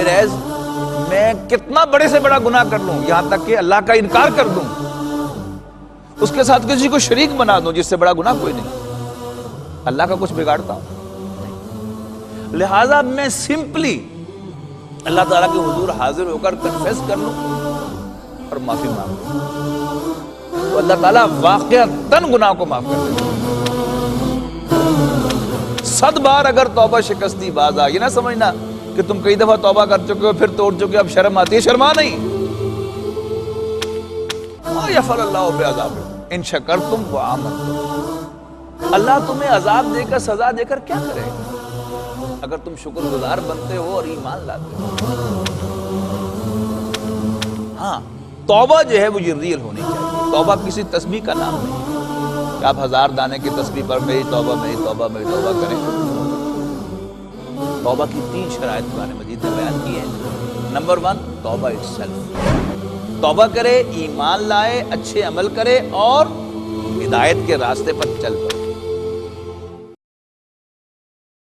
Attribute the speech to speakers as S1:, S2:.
S1: میرے عزیز میں کتنا بڑے سے بڑا گناہ کر لوں، یہاں تک کہ اللہ کا انکار کر دوں، اس کے ساتھ کسی کو شریک بنا دوں، جس سے بڑا گناہ کوئی نہیں، اللہ کا کچھ بگاڑتا ہوں؟ لہٰذا میں سمپلی اللہ تعالیٰ کے حضور حاضر ہو کر کنفیس کر لوں اور معافی مانگ لوں، تو اللہ تعالیٰ واقعتاً گناہ کو معاف کر دے۔ 100 بار اگر توبہ شکستی باز آ، یہ نہ سمجھنا کہ تم کئی دفعہ توبہ کر چکے ہو پھر توڑ چکے ہو اب شرم آتی ہے، شرما نہیں۔ ما یفعل اللہ بعذابکم ان شکرتم وآمنتم، اللہ تمہیں عذاب دے کر سزا دے کر کیا کرے گا اگر تم شکر گزار بنتے ہو اور ایمان لاتے ہو۔ ہاں توبہ جو ہے وہ یہ ریئل ہونی چاہیے، توبہ کسی تسبیح کا نام نہیں کہ آپ 1000 دانے کی تسبیح پر میری توبہ میری توبہ میری توبہ کریں۔ توبہ کی 3 شرائط قرآن مجید نے بیان کی ہیں۔ نمبر 1 توبہ اٹسیلف، توبہ کرے، ایمان لائے، اچھے عمل کرے اور ہدایت کے راستے پر چل پڑے۔